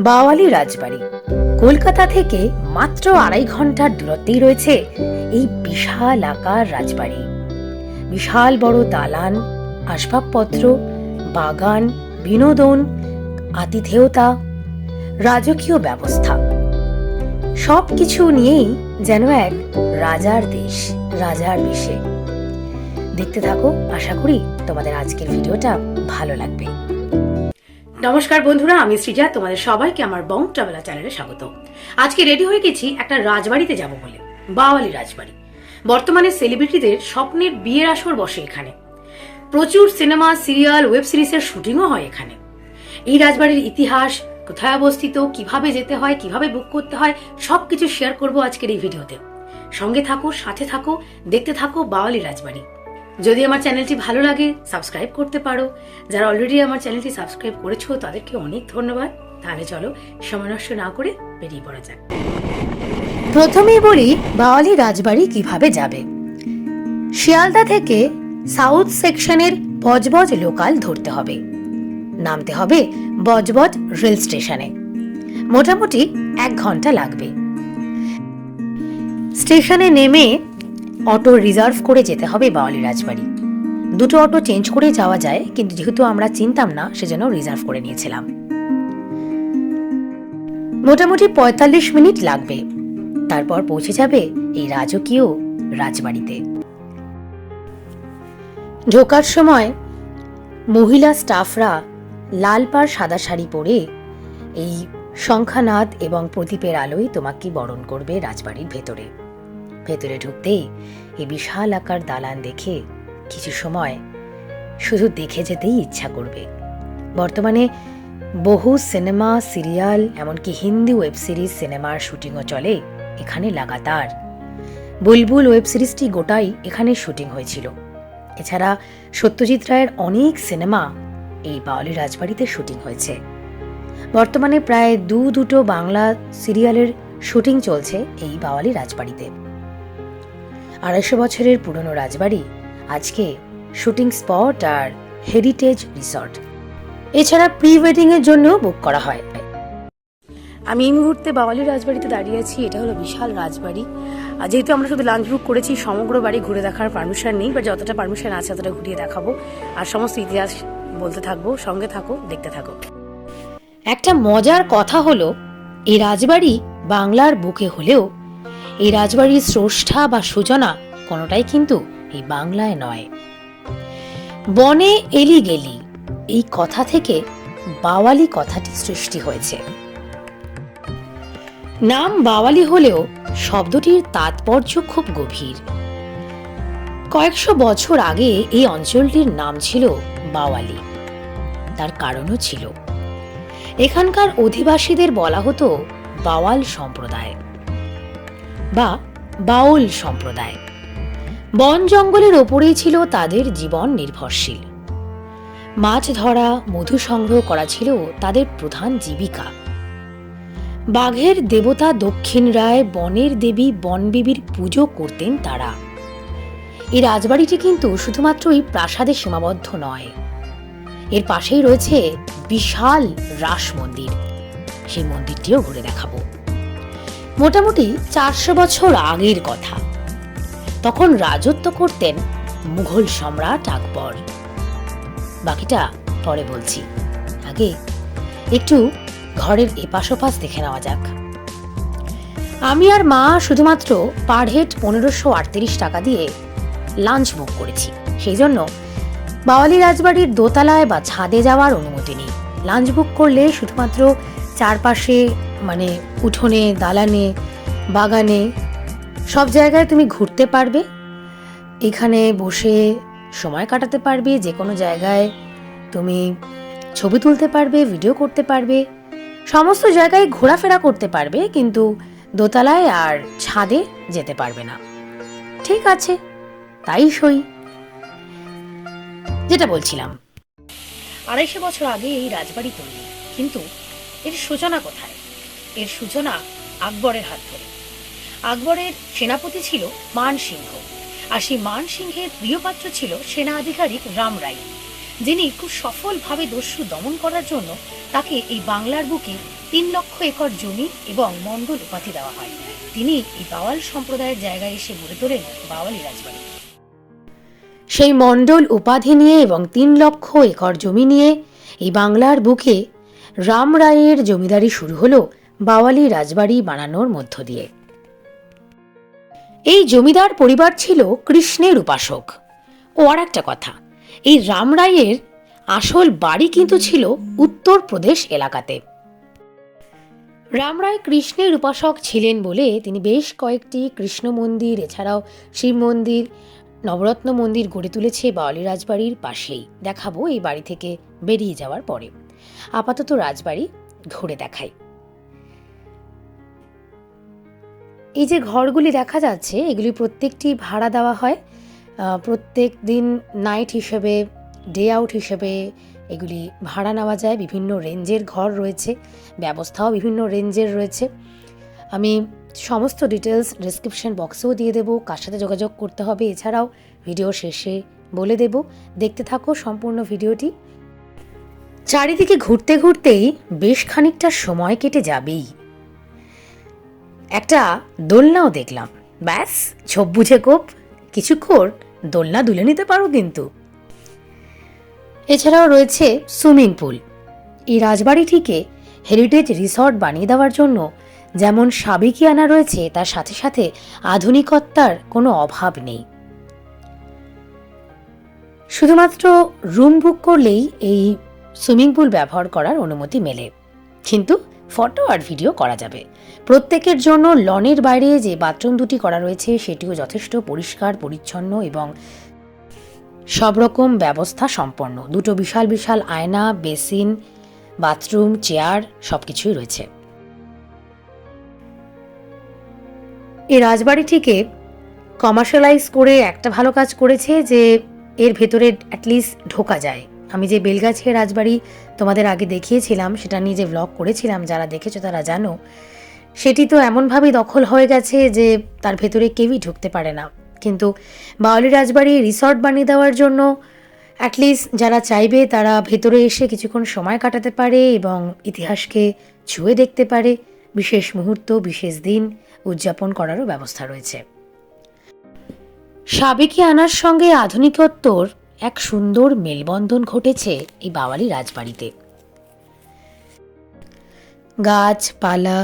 বাওয়ালি রাজবাড়ি কলকাতা থেকে মাত্র 2.5 ঘন্টার দূরত্বেই রয়েছে এই বিশাল আকার রাজবাড়ি। বিশাল বড় দালান, আসবাবপত্র, বাগান, বিনোদন, আতিথেয়তা, রাজকীয় ব্যবস্থা, সবকিছু নিয়েই যেন এক রাজার দেশ, রাজার বেশে। দেখতে থাকো, আশা করি তোমাদের আজকের ভিডিওটা ভালো লাগবে। নমস্কার বন্ধুরা, আমি সৃজা, তোমাদের সবাইকে আমার বং ট্রাভেলার চ্যানেলে স্বাগত। আজকে রেডি হয়ে গেছি একটা রাজবাড়িতে যাব বলে, বাওয়ালি রাজবাড়ি। বর্তমানে সেলিব্রিটিদের স্বপ্নের বিয়ের আসর বসে এখানে। প্রচুর সিনেমা, সিরিয়াল, ওয়েব সিরিজের শুটিংও হয় এখানে। এই রাজবাড়ির ইতিহাস, কোথায় অবস্থিত, কিভাবে যেতে হয়, কিভাবে বুক করতে হয়, সবকিছু শেয়ার করব আজকের এই ভিডিওতে। সঙ্গে থাকো, সাথে থাকো, দেখতে থাকো বাওয়ালি রাজবাড়ি। যদি আমার চ্যানেলটি ভালো লাগে সাবস্ক্রাইব করতে পারো। যারা অলরেডি আমার চ্যানেলটি সাবস্ক্রাইব করেছো তাদেরকে অনেক ধন্যবাদ। তাহলে চলো সময় নষ্ট না করে বেরিয়ে পড়া যাক। প্রথমেই বলি বাওয়ালি রাজবাড়ি কিভাবে যাবে। শিয়ালদা থেকে সাউথ সেকশনের বজবজ লোকাল ধরতে হবে। নামতে হবে বজবজ রেল স্টেশনে। মোটামুটি 1 ঘন্টা লাগবে। স্টেশনে নেমে অটো রিজার্ভ করে যেতে হবে বাওয়ালি রাজবাড়ি। 2টো অটো চেঞ্জ করে যাওয়া যায়, কিন্তু যেহেতু আমরা চিনতাম না সেজন্য রিজার্ভ করে নিয়েছিলাম। মোটামুটি 45 মিনিট লাগবে। তারপর পৌঁছে যাবে এই রাজকীয় রাজবাড়িতে। ঢোকার সময় মহিলা স্টাফরা লাল পাড় সাদা শাড়ি পরে এই শঙ্খানাদ এবং প্রদীপের আলোয় তোমাকে বরণ করবে রাজবাড়ির ভেতরে। ভেতরে ঢুকতেই এই বিশাল আকার দালান দেখে কিছু সময় শুধু দেখে যেতেই ইচ্ছা করবে। বর্তমানে বহু সিনেমা, সিরিয়াল, এমনকি হিন্দি ওয়েব সিরিজ, সিনেমার শুটিংও চলে এখানে লাগাতার। বুলবুল ওয়েব সিরিজটি গোটাই এখানে শুটিং হয়েছিল। এছাড়া সত্যজিৎ রায়ের অনেক সিনেমা এই বাওয়ালি রাজবাড়িতে শুটিং হয়েছে। বর্তমানে প্রায় দুটো বাংলা সিরিয়ালের শুটিং চলছে এই বাওয়ালি রাজবাড়িতে। 250 বছরের পুরনো রাজবাড়ি আজকে শুটিং স্পট আর হেরিটেজ রিসর্ট। এছাড়া প্রি ওয়েডিং এর জন্য বুক করা হয়। আমি এই মুহূর্তে বাওয়ালি রাজবাড়িতে দাঁড়িয়ে আছি। এটা হলো বিশাল রাজবাড়ি। আর যেহেতু আমরা শুধু লাঞ্চ বুক করেছি, সমগ্র বাড়ি ঘুরে দেখার পারমিশন নেই, বা যতটা পারমিশন আছে ততটা ঘুরিয়ে দেখাবো আর সমস্ত ইতিহাস বলতে থাকবো। সঙ্গে থাকো, দেখতে থাকো। একটা মজার কথা হলো, এই রাজবাড়ি বাংলার বুকে হলেও এই রাজবাড়ির স্রষ্টা বা সূচনা কোনোটাই কিন্তু এই বাংলায় নয়। বনে এলি গেলি এই কথা থেকে বাওয়ালি কথাটি সৃষ্টি হয়েছে। নাম বাওয়ালি হলেও শব্দটির তাৎপর্য খুব গভীর। কয়েকশো বছর আগে এই অঞ্চলটির নাম ছিল বাওয়ালি। তার কারণও ছিল, এখানকার অধিবাসীদের বলা হতো বাওয়াল সম্প্রদায় বা বাউল সম্প্রদায়। বন জঙ্গলের ওপরেই ছিল তাদের জীবন নির্ভরশীল। মাছ ধরা, মধু সংগ্রহ করা ছিল তাদের প্রধান জীবিকা। বাঘের দেবতা দক্ষিণ রায়, বনের দেবী বনবিবির পুজো করতেন তারা। এই রাজবাড়িটি কিন্তু শুধুমাত্র এই প্রাসাদে সীমাবদ্ধ নয়। এর পাশেই রয়েছে বিশাল রাস মন্দির। সেই মন্দিরটিও ঘুরে দেখাবো। মোটামুটি 400 বছর আগের কথা। তখন রাজত্ব করতেন মুঘল সম্রাট আকবর। বাকিটা পরে বলছি, আগে একটু ঘরের এপাশ ওপাশ দেখে নেওয়া যাক। আমি আর মা শুধুমাত্র পার হেড 1538 টাকা দিয়ে লাঞ্চ বুক করেছি। সেই জন্য বাওয়ালি রাজবাড়ির দোতলায় বা ছাদে যাওয়ার অনুমতি নেই। লাঞ্চ বুক করলে শুধুমাত্র চারপাশে, মানে উঠোনে, দালানে, বাগানে, সব জায়গায় তুমি ঘুরতে পারবে। এখানে বসে সময় কাটাতে পারবে। যে কোনো জায়গায় তুমি ছবি তুলতে পারবে, ভিডিও করতে পারবে, সমস্ত জায়গায় ঘোরাফেরা করতে পারবে, কিন্তু দোতলায় আর ছাদে যেতে পারবে না। ঠিক আছে, তাই সই। যেটা বলছিলাম, 250 বছর আগে এই রাজবাড়ি তৈরি, কিন্তু এর সূচনা কোথায়? এর সূচনা আকবরের হাত ধরে। আকবরের সেনাপতি ছিল মান সিংহ, আর সেই মান সিংহের প্রিয়পাত্র ছিল সেনা আধিকারিক রাম রায়, যিনি খুব সফলভাবে দস্যু দমন করার জন্য তাকে এই বাংলার বুকে 3 লক্ষ একর জমি এবং মণ্ডল উপাধি দেওয়া হয়। তিনি এই বাওয়াল সম্প্রদায়ের জায়গায় এসে গড়ে তোলেন বাওয়ালি রাজবাড়ি। সেই মণ্ডল উপাধি নিয়ে এবং 3 লক্ষ একর জমি নিয়ে এই বাংলার বুকে রাম রায়ের জমিদারি শুরু হলো বাওয়ালি রাজবাড়ি বানানোর মধ্য দিয়ে। এই জমিদার পরিবার ছিল কৃষ্ণের উপাসক। ও আর একটা কথা, এই রাম রায়ের আসল বাড়ি কিন্তু ছিল উত্তরপ্রদেশ এলাকাতে। রাম রায় কৃষ্ণের উপাসক ছিলেন বলে তিনি বেশ কয়েকটি কৃষ্ণ মন্দির, এছাড়াও শিব মন্দির, নবরত্ন মন্দির গড়ে তুলেছে বাওয়ালি রাজবাড়ির পাশেই। দেখাবো এই বাড়ি থেকে বেরিয়ে যাওয়ার পরে। আপাতত রাজবাড়ি ঘুরে দেখাই। এই যে ঘরগুলি দেখা যাচ্ছে, এগুলি প্রত্যেকটি ভাড়া দেওয়া হয়। প্রত্যেক দিন নাইট হিসেবে, ডে আউট হিসেবে এগুলি ভাড়া নেওয়া যায়। বিভিন্ন রেঞ্জের ঘর রয়েছে, ব্যবস্থাও বিভিন্ন রেঞ্জের রয়েছে। আমি সমস্ত ডিটেলস ডেসক্রিপশন বক্সেও দিয়ে দেবো, কার সাথে যোগাযোগ করতে হবে এছাড়াও ভিডিও শেষে বলে দেব। দেখতে থাকো সম্পূর্ণ ভিডিওটি। চারিদিকে ঘুরতে ঘুরতেই বেশ খানিকটা সময় কেটে যাবেই। একটা দোলনাও দেখলাম, ব্যাস ঝোপ বুঝে কোপ, কিছুক্ষণ দোলনা দুলে নিতে পারো কিন্তু। এছাড়াও রয়েছে সুইমিং পুল। এই রাজবাড়িটিকে হেরিটেজ রিসর্ট বানিয়ে দেওয়ার জন্য যেমন সাবেকিয়ানা রয়েছে, তার সাথে সাথে আধুনিকত্বার কোনো অভাব নেই। শুধুমাত্র রুম বুক করলেই এই সুইমিং পুল ব্যবহার করার অনুমতি মেলে, কিন্তু ফটো আর ভিডিও করা যাবে। প্রত্যেকের জন্য লনের বাইরে যে বাথরুম দুটি করা রয়েছে সেটিও যথেষ্ট পরিষ্কার পরিচ্ছন্ন এবং সব রকম ব্যবস্থা সম্পন্ন। দুটো বিশাল বিশাল আয়না, বেসিন, বাথরুম, চেয়ার সবকিছুই রয়েছে। এই রাজবাড়িটিকে কমার্শিয়ালাইজ করে একটা ভালো কাজ করেছে যে এর ভেতরে অ্যাটলিস্ট ঢোকা যায়। আমি যে বেলগাছিয়া রাজবাড়ি তোমাদের আগে দেখিয়েছিলাম, সেটা নিয়ে যে ব্লগ করেছিলাম, যারা দেখেছো তারা জানো, সেটি তো এমনভাবেই দখল হয়ে গেছে যে তার ভেতরে কেউই ঢুকতে পারে না। কিন্তু বাওয়ালি রাজবাড়ি রিসর্ট বানিয়ে দেওয়ার জন্য অ্যাটলিস্ট যারা চাইবে তারা ভেতরে এসে কিছুক্ষণ সময় কাটাতে পারে এবং ইতিহাসকে ছুঁয়ে দেখতে পারে। বিশেষ মুহূর্ত, বিশেষ দিন উদযাপন করারও ব্যবস্থা রয়েছে। সাবেকিয়ানার সঙ্গে আধুনিকত্বর এক সুন্দর মেলবন্ধন ঘটেছে এই বাওয়ালি রাজবাড়িতে। গাছপালা,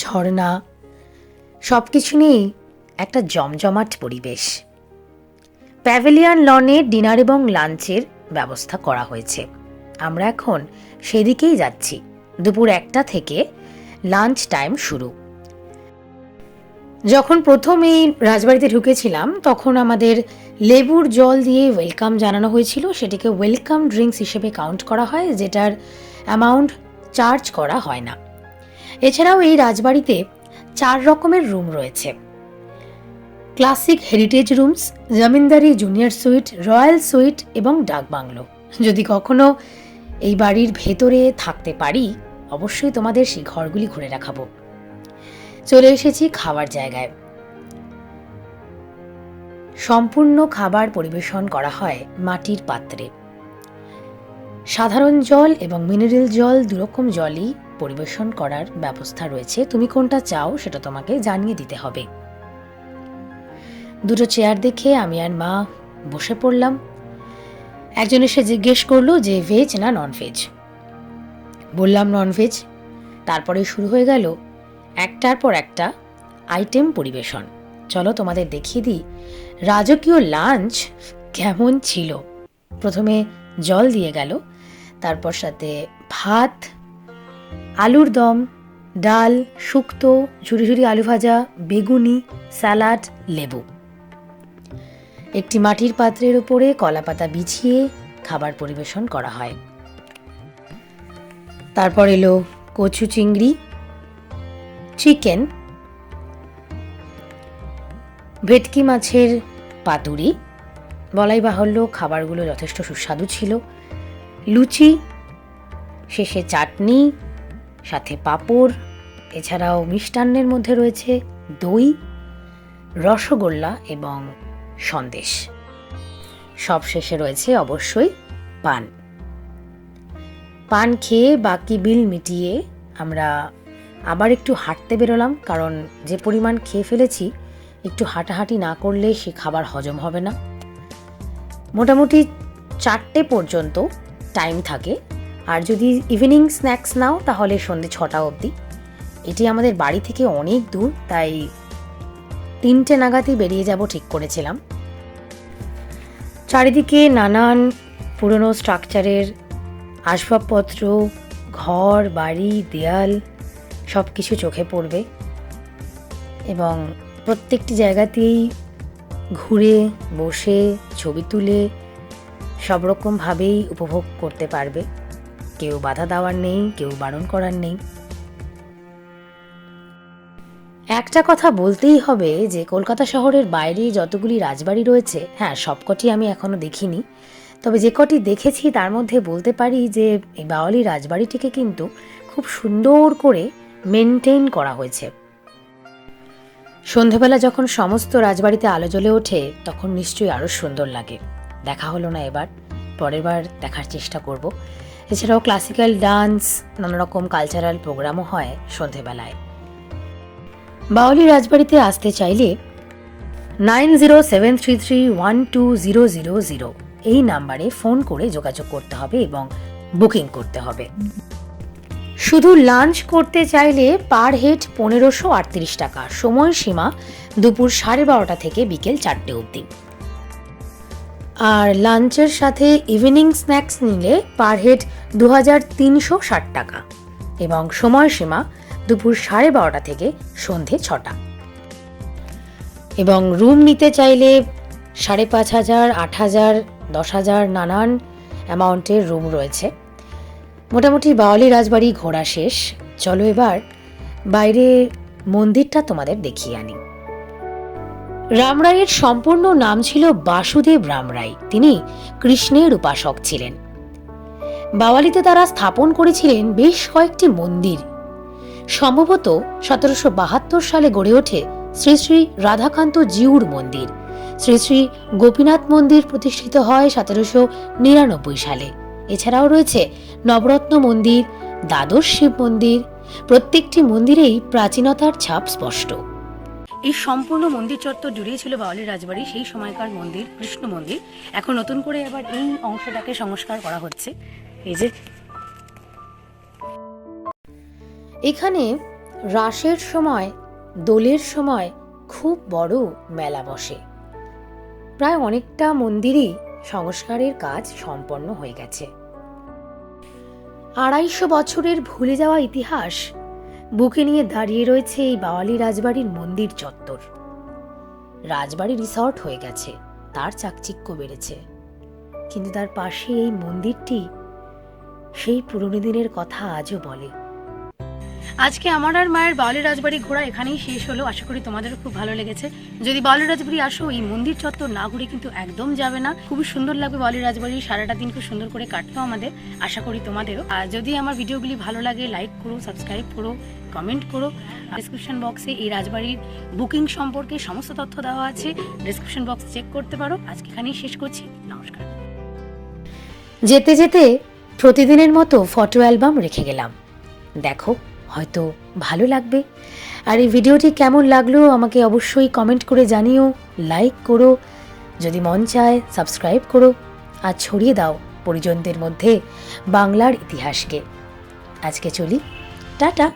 ঝর্ণা সবকিছু নিয়েই একটা জমজমাট পরিবেশ। প্যাভিলিয়ন লনে ডিনার এবং লাঞ্চের ব্যবস্থা করা হয়েছে। আমরা এখন সেদিকেই যাচ্ছি। দুপুর 1টা থেকে লাঞ্চ টাইম শুরু। যখন প্রথম এই রাজবাড়িতে ঢুকেছিলাম তখন আমাদের লেবুর জল দিয়ে ওয়েলকাম জানানো হয়েছিল। সেটিকে ওয়েলকাম ড্রিঙ্কস হিসেবে কাউন্ট করা হয়, যেটার অ্যামাউন্ট চার্জ করা হয় না। এছাড়াও এই রাজবাড়িতে 4 রকমের রুম রয়েছে। Classic heritage rooms, জমিনদারি junior sweet, royal sweet এবং ডাক বাংলো। যদি কখনো এই বাড়ির ভেতরে থাকতে পারি অবশ্যই তোমাদের সেই ঘরগুলি ঘুরে দেখাবো। চলে এসেছি খাবার জায়গায়। সম্পূর্ণ খাবার পরিবেশন করা হয় মাটির পাত্রে। সাধারণ জল এবং মিনারেল জল, দুরকম জলই পরিবেশন করার ব্যবস্থা রয়েছে। তুমি কোনটা চাও সেটা তোমাকে জানিয়ে দিতে হবে। দুটো চেয়ার দেখে আমি আর মা বসে পড়লাম। একজন এসে জিজ্ঞেস করলো যে ভেজ না নন ভেজ। বললাম নন ভেজ। তারপরে শুরু হয়ে গেল একটার পর একটা আইটেম পরিবেশন। চলো তোমাদের দেখিয়ে দিই রাজকীয় লাঞ্চ কেমন ছিল। প্রথমে জল দিয়ে গেল, তারপর সাথে ভাত, আলুর দম, ডাল, শুক্তো, ঝুরি ঝুরি আলু ভাজা, বেগুনি, স্যালাড, লেবু। একটি মাটির পাত্রের উপরে কলাপাতা বিছিয়ে খাবার পরিবেশন করা হয়। তারপর এলো কচু চিংড়ি, চিকেন, ভেটকি মাছের পাতুরি। বলাই বাহুল্য খাবারগুলো যথেষ্ট সুস্বাদু ছিল। লুচি, শেষে চাটনি, সাথে পাঁপড়। এছাড়াও মিষ্টান্নের মধ্যে রয়েছে দই, রসগোল্লা এবং সন্দেশ। সব শেষে রয়েছে অবশ্যই পান। পান খেয়ে বাকি বিল মিটিয়ে আমরা আবার একটু হাঁটতে বেরোলাম, কারণ যে পরিমাণ খেয়ে ফেলেছি একটু হাঁটাহাঁটি না করলে সে খাবার হজম হবে না। মোটামুটি 4টে পর্যন্ত টাইম থাকে, আর যদি ইভিনিং স্ন্যাক্স নাও তাহলে সন্ধ্যে 6টা অবধি। এটি আমাদের বাড়ি থেকে অনেক দূর, তাই 3টে নাগাদই বেরিয়ে যাব ঠিক করেছিলাম। চারিদিকে নানান পুরনো স্ট্রাকচারের আসবাবপত্র, ঘর বাড়ি দেয়াল সব কিছু চোখে পড়বে, এবং প্রত্যেকটি জায়গাতেই ঘুরে বসে ছবি তুলে সব রকমভাবেই উপভোগ করতে পারবে। কেউ বাধা দেওয়ার নেই, কেউ বারণ করার নেই। একটা কথা বলতেই হবে যে কলকাতা শহরের বাইরে যতগুলি রাজবাড়ি রয়েছে, হ্যাঁ সবকটি আমি এখনো দেখিনি, তবে যে কটি দেখেছি তার মধ্যে বলতে পারি যে এই বাওয়ালি রাজবাড়িটিকে কিন্তু খুব সুন্দর করে মেনটেন করা হয়েছে। সন্ধেবেলা যখন সমস্ত রাজবাড়িতে আলো জ্বলে ওঠে তখন নিশ্চয়ই আরও সুন্দর লাগে। দেখা হলো না এবার, পরের বার দেখার চেষ্টা করব। এছাড়াও ক্লাসিক্যাল ডান্স, নানা রকম কালচারাল প্রোগ্রামও হয় সন্ধেবেলায়। বাওয়ালি রাজবাড়িতে আসতে চাইলে 9073312000 এই নাম্বারে ফোন করে যোগাযোগ করতে হবে এবং বুকিং করতে হবে। শুধু লাঞ্চ করতে চাইলে পার হেড 1538 টাকা, সময়সীমা দুপুর 12:30 থেকে বিকেল 4টে অবধি। আর লাঞ্চের সাথে ইভিনিং স্ন্যাক্স নিলে পার হেড 2360 টাকা, এবং সময়সীমা দুপুর 12:30 থেকে সন্ধে 6টা। এবং রুম নিতে চাইলে 5500, 8000, 10,000 নানান অ্যামাউন্টের রুম রয়েছে। মোটামুটি বাওয়ালি রাজবাড়ি ঘোরা শেষ, চলো এবার বাইরে মন্দিরটা তোমাদের দেখিয়ে আনি। রামরায়ের সম্পূর্ণ নাম ছিল বাসুদেব রামরায়। তিনি কৃষ্ণের উপাসক ছিলেন। বাওয়ালিতে তারা স্থাপন করেছিলেন বেশ কয়েকটি মন্দির। সম্ভবত 1772 সালে গড়ে ওঠে শ্রী শ্রী রাধাকান্ত জিউর মন্দির। শ্রী শ্রী গোপীনাথ মন্দির প্রতিষ্ঠিত হয় 1799 সালে। এছাড়াও রয়েছে নবরত্ন মন্দির, দ্বাদশ শিব মন্দির। প্রত্যেকটি মন্দিরেই প্রাচীনতার ছাপ স্পষ্ট। এই সম্পূর্ণ মন্দির চত্বর জুড়েই ছিল বাওয়ালি রাজবাড়ি, সেই সময়কার মন্দির, কৃষ্ণ মন্দির। এখন নতুন করে আবার এই অংশটাকে সংস্কার করা হচ্ছে। এই যে এখানে রাসের সময়, দোলের সময় খুব বড় মেলা বসে। প্রায় অনেকটা মন্দিরই সংস্কারের কাজ সম্পন্ন হয়ে গেছে। 250 বছরের ভুলে যাওয়া ইতিহাস বুকে নিয়ে দাঁড়িয়ে রয়েছে এই বাওয়ালি রাজবাড়ির মন্দির চত্বর। রাজবাড়ি রিসর্ট হয়ে গেছে, তার চাকচিক্য বেড়েছে, কিন্তু তার পাশে এই মন্দিরটি সেই পুরনো দিনের কথা আজও বলে। আজকে আমার আর মায়ের বাওয়ালি রাজবাড়ি ঘোরা এখানেই শেষ হলো। আশা করি তোমাদেরও খুব ভালো লেগেছে। যদি বাওয়ালি রাজবাড়ি আসো, এই মন্দির চত্বর না ঘুরে কিন্তু একদম যাবে না। খুবই সুন্দর লাগবে বাওয়ালি রাজবাড়ি, সারাটা দিন খুব সুন্দর করে কাটলো আমাদের। আশা করি তোমাদেরও। আর যদি আমার ভিডিওগুলি ভালো লাগে, লাইক করো, সাবস্ক্রাইব করো, কমেন্ট করো। ডিসক্রিপশন বক্সে এই রাজবাড়ির বুকিং সম্পর্কে সমস্ত তথ্য দেওয়া আছে, ডিসক্রিপশন বক্স চেক করতে পারো। আজকে এখানেই শেষ করছি, নমস্কার। যেতে যেতে প্রতিদিনের মতো ফটো অ্যালবাম রেখে গেলাম, দেখো হয়তো ভালো লাগবে। আর এই ভিডিওটি কেমন লাগলো আমাকে অবশ্যই কমেন্ট করে জানিও, লাইক করো, যদি মন চায় সাবস্ক্রাইব করো, আর ছড়িয়ে দাও পরিজনদের মধ্যে বাংলার ইতিহাসকে। আজকে চলি, টাটা।